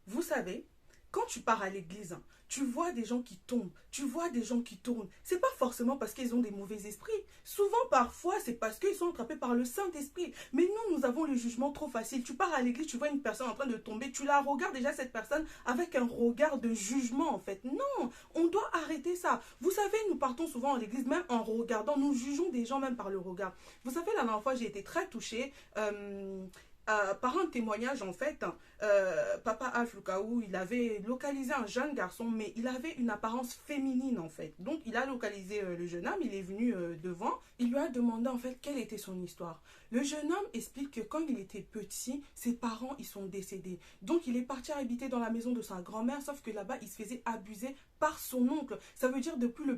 Vous savez, quand tu pars à l'église, hein, tu vois des gens qui tombent, tu vois des gens qui tournent. C'est pas forcément parce qu'ils ont des mauvais esprits. Souvent, parfois, c'est parce qu'ils sont attrapés par le Saint-Esprit. Mais nous avons le jugement trop facile. Tu pars à l'église, tu vois une personne en train de tomber, tu la regardes déjà cette personne avec un regard de jugement en fait. Non, on doit arrêter ça. Vous savez, nous partons souvent à l'église, même en regardant, nous jugeons des gens même par le regard. Vous savez, la dernière fois, j'ai été très touchée. Par un témoignage en fait, Papa Alf Lukaou, il avait localisé un jeune garçon, mais il avait une apparence féminine en fait. Donc il a localisé le jeune homme, il est venu devant, il lui a demandé en fait quelle était son histoire. Le jeune homme explique que quand il était petit, ses parents ils sont décédés. Donc il est parti habiter dans la maison de sa grand-mère, sauf que là-bas il se faisait abuser par son oncle. Ça veut dire depuis le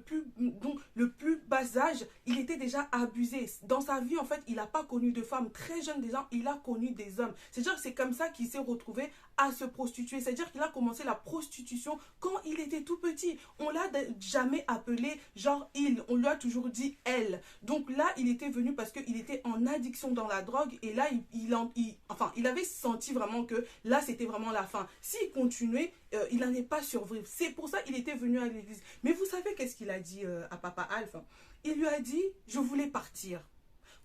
plus bas âge, il était déjà abusé. Dans sa vie en fait, il n'a pas connu de femme. Très jeune déjà, il a connu des hommes. C'est-à-dire que c'est comme ça qu'il s'est retrouvé à se prostituer. C'est-à-dire qu'il a commencé la prostitution quand il était tout petit. On l'a jamais appelé genre il. On lui a toujours dit elle. Donc là, il était venu parce qu'il était en addiction dans la drogue. Et là, il avait senti vraiment que là, c'était vraiment la fin. S'il continuait, il n'allait pas survivre. C'est pour ça qu'il était venu à l'église. Mais vous savez qu'est-ce qu'il a dit à Papa Alpha? Il lui a dit, je voulais partir.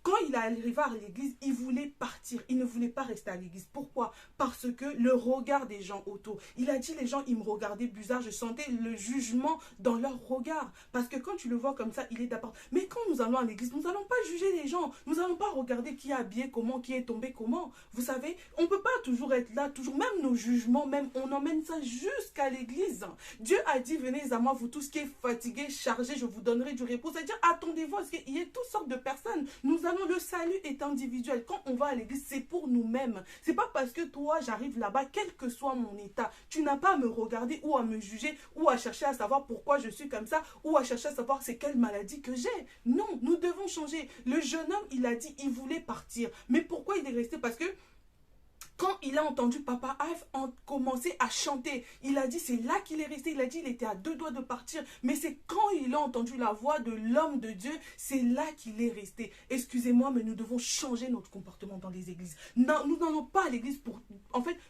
Quand il arrivé à l'église, il voulait partir. Il ne voulait pas rester à l'église. Pourquoi? Parce que le regard des gens autour. Il a dit, les gens, ils me regardaient bizarre. Je sentais le jugement dans leur regard. Parce que quand tu le vois comme ça, il est d'abord. Mais quand nous allons à l'église, nous n'allons pas juger les gens. Nous n'allons pas regarder qui est habillé comment, qui est tombé comment. Vous savez, on ne peut pas toujours être là, toujours. Même nos jugements, même, on emmène ça jusqu'à l'église. Dieu a dit, venez à moi, vous tous qui êtes fatigués, chargés, je vous donnerai du repos. C'est-à-dire, attendez-vous à ce qu'il y ait toutes sortes de personnes. Nous allons le salut est individuel. Quand on va à l'église, c'est pour nous-mêmes. C'est pas parce que toi, j'arrive là-bas, quel que soit mon état, tu n'as pas à me regarder ou à me juger ou à chercher à savoir pourquoi je suis comme ça ou à chercher à savoir c'est quelle maladie que j'ai. Non, nous devons changer. Le jeune homme, il a dit, il voulait partir. Mais pourquoi il est resté? Parce que quand il a entendu Papa Alf commencer à chanter, il a dit c'est là qu'il est resté. Il a dit il était à deux doigts de partir. Mais c'est quand il a entendu la voix de l'homme de Dieu, c'est là qu'il est resté. Excusez-moi, mais nous devons changer notre comportement dans les églises. Non, nous n'allons pas à l'église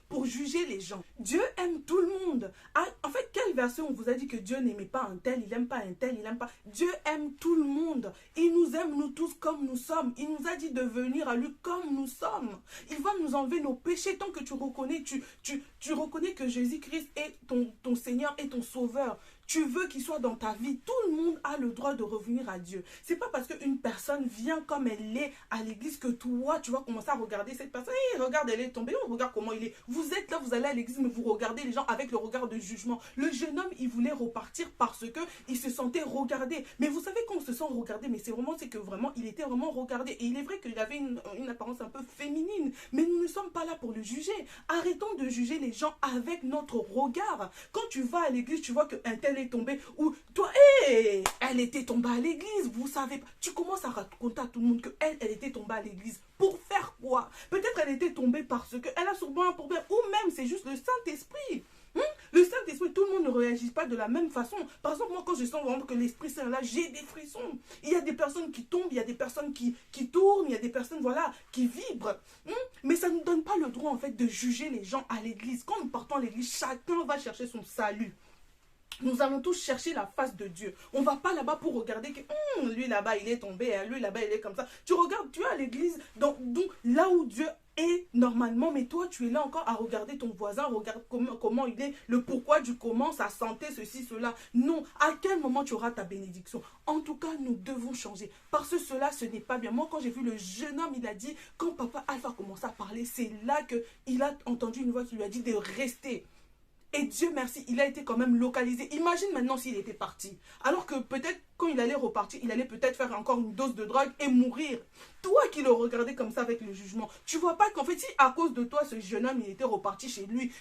pour juger les gens. Dieu aime tout le monde. Ah, en fait, quel verset on vous a dit que Dieu n'aimait pas un tel, il n'aime pas un tel, il n'aime pas. Dieu aime tout le monde. Il nous aime nous tous comme nous sommes. Il nous a dit de venir à lui comme nous sommes. Il va nous enlever nos péchés. Tant que tu reconnais que Jésus-Christ est ton Seigneur et ton Sauveur, tu veux qu'il soit dans ta vie, tout le monde a le droit de revenir à Dieu. C'est pas parce qu'une personne vient comme elle est à l'église que toi, tu vas commencer à regarder cette personne. Hey, regarde, elle est tombée, on regarde comment il est. Vous êtes là, vous allez à l'église, mais vous regardez les gens avec le regard de jugement. Le jeune homme, il voulait repartir parce que il se sentait regardé. Mais vous savez qu'on se sent regardé, mais c'est que vraiment, il était vraiment regardé. Et il est vrai qu'il avait une apparence un peu féminine, mais nous ne sommes pas là pour le juger. Arrêtons de juger les gens avec notre regard. Quand tu vas à l'église, tu vois qu'un tel est tombée ou toi, hey, elle était tombée à l'église, vous savez pas. Tu commences à raconter à tout le monde que elle était tombée à l'église. Pour faire quoi? Peut-être elle était tombée parce qu'elle a sûrement un problème ou même c'est juste le Saint-Esprit. Le Saint-Esprit, tout le monde ne réagit pas de la même façon. Par exemple, moi, quand je sens vraiment que l'Esprit Saint est là, j'ai des frissons. Il y a des personnes qui tombent, il y a des personnes qui tournent, il y a des personnes, voilà, qui vibrent. Mais ça ne nous donne pas le droit, en fait, de juger les gens à l'église. Quand nous partons à l'église, chacun va chercher son salut. Nous allons tous chercher la face de Dieu. On ne va pas là-bas pour regarder que lui là-bas il est tombé, hein, lui là-bas il est comme ça. Tu regardes, tu es à l'église, donc là où Dieu est normalement, mais toi tu es là encore à regarder ton voisin, regarde comment il est, le pourquoi du comment, sa santé, ceci, cela. Non, à quel moment tu auras ta bénédiction? En tout cas, nous devons changer. Parce que cela, ce n'est pas bien. Moi, quand j'ai vu le jeune homme, il a dit, quand Papa Alpha a commencé à parler, c'est là qu'il a entendu une voix qui lui a dit de rester. Et Dieu merci, il a été quand même localisé. Imagine maintenant s'il était parti. Alors que peut-être quand il allait repartir, il allait peut-être faire encore une dose de drogue et mourir. Toi qui le regardais comme ça avec le jugement, tu vois pas qu'en fait, si à cause de toi, ce jeune homme, il était reparti chez lui,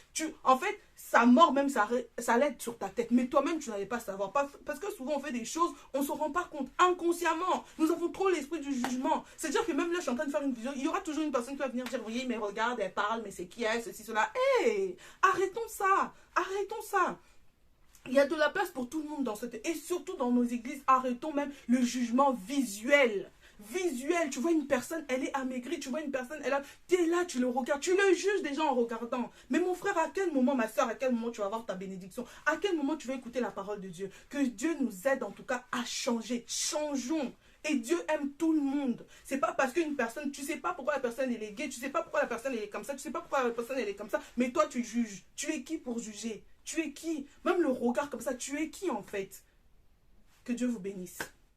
en fait, sa mort même, ça allait être sur ta tête. Mais toi-même, tu n'allais pas savoir. Parce que souvent, on fait des choses, on ne se rend pas compte inconsciemment. Nous avons trop l'esprit du jugement. C'est-à-dire que même là, je suis en train de faire une vidéo, il y aura toujours une personne qui va venir dire, oui, mais regarde, elle parle, mais c'est qui elle, ceci, cela. Hé, arrêtons ça. Arrêtons ça. Il y a de la place pour tout le monde dans cette... Et surtout dans nos églises, arrêtons même le jugement visuel. visuel. Tu vois une personne, elle est amaigrie. Tu vois une personne, tu es là, tu le regardes. Tu le juges déjà en regardant. Mais mon frère, à quel moment, ma soeur, à quel moment tu vas avoir ta bénédiction? À quel moment tu vas écouter la parole de Dieu? Que Dieu nous aide en tout cas à changer. Changeons. Et Dieu aime tout le monde. C'est pas parce qu'une personne, tu sais pas pourquoi la personne elle est gay, tu sais pas pourquoi la personne elle est comme ça, tu sais pas pourquoi la personne elle est comme ça, mais toi tu juges. Tu es qui pour juger? Tu es qui? Même le regard comme ça, tu es qui en fait? Que Dieu vous bénisse.